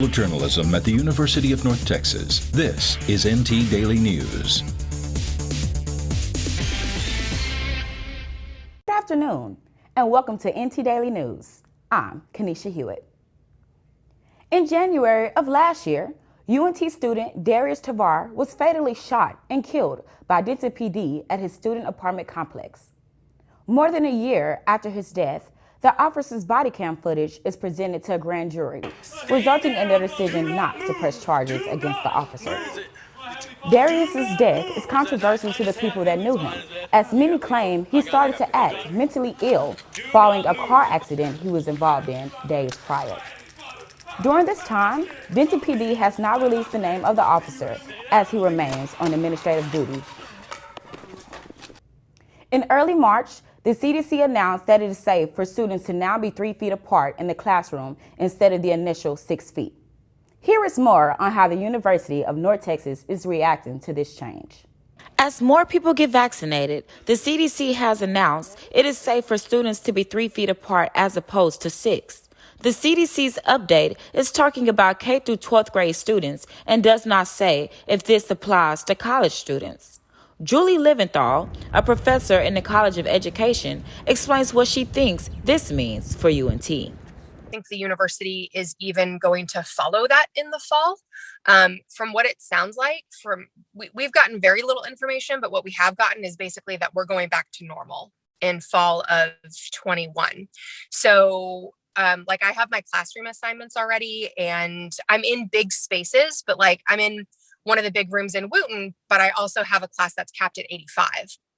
Journalism at the University of North Texas. This is NT Daily News. Good afternoon, and welcome to NT Daily News. I'm Kenisha Huitt. In January of last year, UNT student Darius Tavar was fatally shot and killed by Denton PD at his student apartment complex. More than a year after his death, the officer's body cam footage is presented to a grand jury, resulting in their decision not to press charges against the officer. Darius's death is controversial to the people that knew him, as many claim he started to act mentally ill following a car accident he was involved in days prior. During this time, Denton PD has not released the name of the officer as he remains on administrative duty. In early March, the CDC announced that it is safe for students to now be 3 feet apart in the classroom instead of the initial 6 feet. Here is more on how the University of North Texas is reacting to this change. As more people get vaccinated, the CDC has announced it is safe for students to be 3 feet apart as opposed to 6. The CDC's update is talking about K through 12th grade students and does not say if this applies to college students. Julie Leventhal, a professor in the College of Education, explains what she thinks this means for UNT. I think the university is even going to follow that in the fall. From what it sounds like, we've gotten very little information, but what we have gotten is basically that we're going back to normal in fall of 21. So I have my classroom assignments already, and I'm in big spaces, but I'm in one of the big rooms in Wooten, but I also have a class that's capped at 85.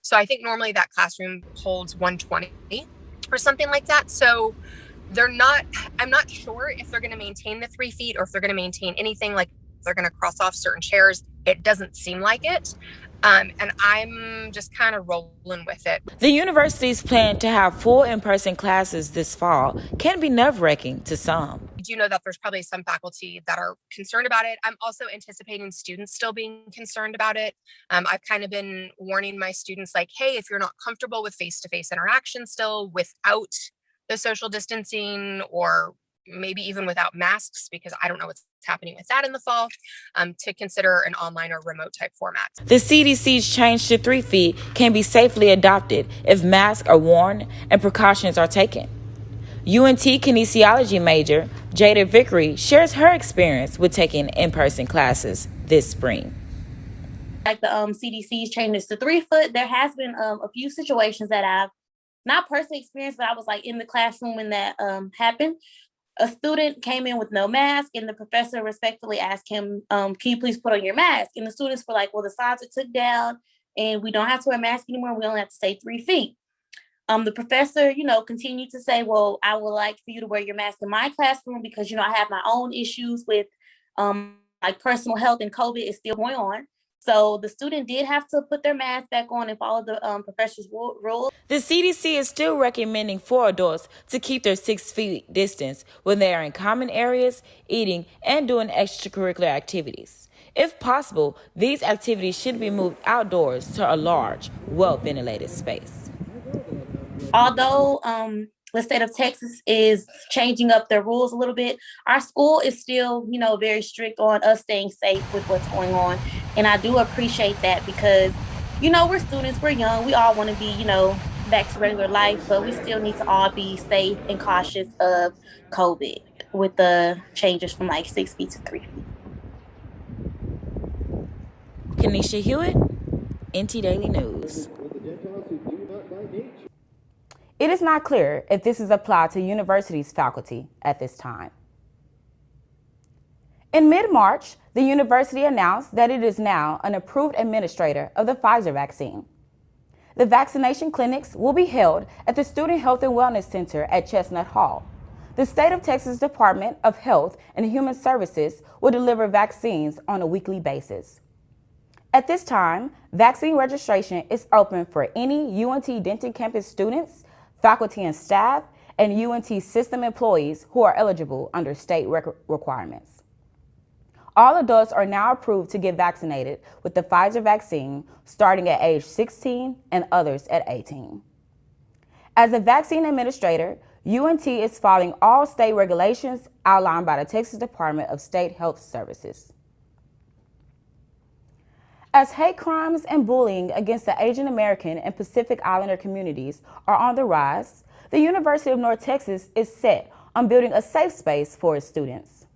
So I think normally that classroom holds 120 or something like that. So I'm not sure if they're going to maintain the 3 feet or if they're going to maintain anything, like they're going to cross off certain chairs. It doesn't seem like it. And I'm just kind of rolling with it. The university's plan to have full in-person classes this fall can be nerve-wracking to some. I do know that there's probably some faculty that are concerned about it. I'm also anticipating students still being concerned about it. I've kind of been warning my students, hey, if you're not comfortable with face-to-face interaction still without the social distancing, or maybe even without masks, because I don't know what's happening with that in the fall, to consider an online or remote type format. The CDC's change to 3 feet can be safely adopted if masks are worn and precautions are taken. UNT kinesiology major Jada Vickery shares her experience with taking in-person classes this spring. The CDC's changed to 3 foot. There has been a few situations that I've not personally experienced, but I was in the classroom when that happened. A student came in with no mask, and the professor respectfully asked him, can you please put on your mask? And the students were like, well, the signs are took down and we don't have to wear a mask anymore. We only have to stay 3 feet. The professor, continued to say, well, I would like for you to wear your mask in my classroom because, I have my own issues with personal health, and COVID is still going on. So the student did have to put their mask back on and follow the professor's rules. The CDC is still recommending for adults to keep their 6 feet distance when they are in common areas, eating, and doing extracurricular activities. If possible, these activities should be moved outdoors to a large, well-ventilated space. Although the state of Texas is changing up their rules a little bit, our school is still, very strict on us staying safe with what's going on. And I do appreciate that because, we're students, we're young, we all want to be, back to regular life, but we still need to all be safe and cautious of COVID with the changes from 6 feet to 3 feet. Kenisha Huitt, NT Daily News. It is not clear if this is applied to university's faculty at this time. In mid-March, the university announced that it is now an approved administrator of the Pfizer vaccine. The vaccination clinics will be held at the Student Health and Wellness Center at Chestnut Hall. The State of Texas Department of Health and Human Services will deliver vaccines on a weekly basis. At this time, vaccine registration is open for any UNT Denton campus students, faculty and staff, and UNT system employees who are eligible under state requirements. All adults are now approved to get vaccinated with the Pfizer vaccine starting at age 16 and others at 18. As a vaccine administrator, UNT is following all state regulations outlined by the Texas Department of State Health Services. As hate crimes and bullying against the Asian American and Pacific Islander communities are on the rise, the University of North Texas is set on building a safe space for its students.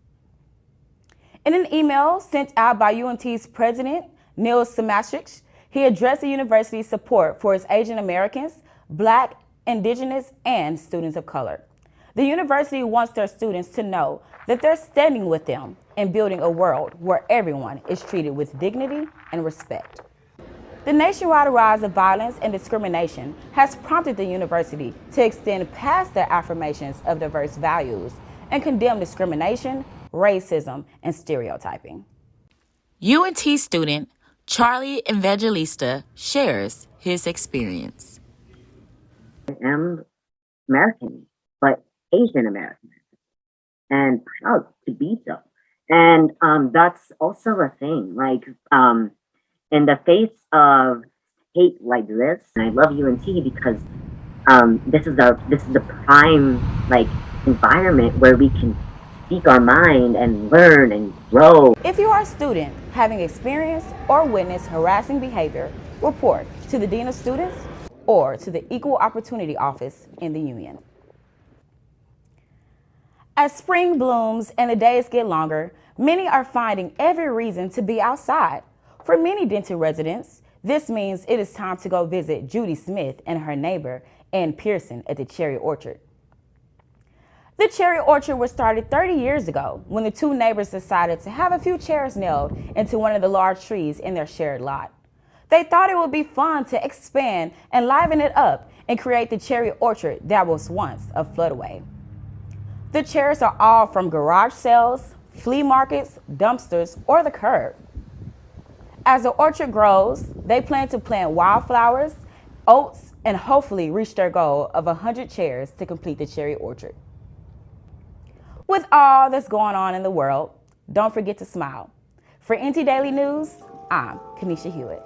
In an email sent out by UNT's president, Neil Samastrich, he addressed the university's support for its Asian Americans, Black, Indigenous, and students of color. The university wants their students to know that they're standing with them in building a world where everyone is treated with dignity and respect. The nationwide rise of violence and discrimination has prompted the university to extend past their affirmations of diverse values and condemn discrimination, racism, and stereotyping. UNT student Charlie Evangelista shares his experience. I am American, but Asian American, and proud to be so. And that's also a thing. Like, in the face of hate like this, and I love UNT because this is the prime like environment where we can speak our mind and learn and grow. If you are a student having experienced or witnessed harassing behavior, report to the Dean of Students or to the Equal Opportunity Office in the union. As spring blooms and the days get longer, many are finding every reason to be outside. For many Denton residents, this means it is time to go visit Judy Smith and her neighbor, InPerson, at the Cherry Orchard. The Cherry Orchard was started 30 years ago when the two neighbors decided to have a few chairs nailed into one of the large trees in their shared lot. They thought it would be fun to expand and liven it up and create the Cherry Orchard that was once a floodway. The chairs are all from garage sales, flea markets, dumpsters, or the curb. As the orchard grows, they plan to plant wildflowers, oats, and hopefully reach their goal of 100 chairs to complete the Cherry Orchard. With all that's going on in the world, don't forget to smile. For NT Daily News, I'm Kenisha Huitt.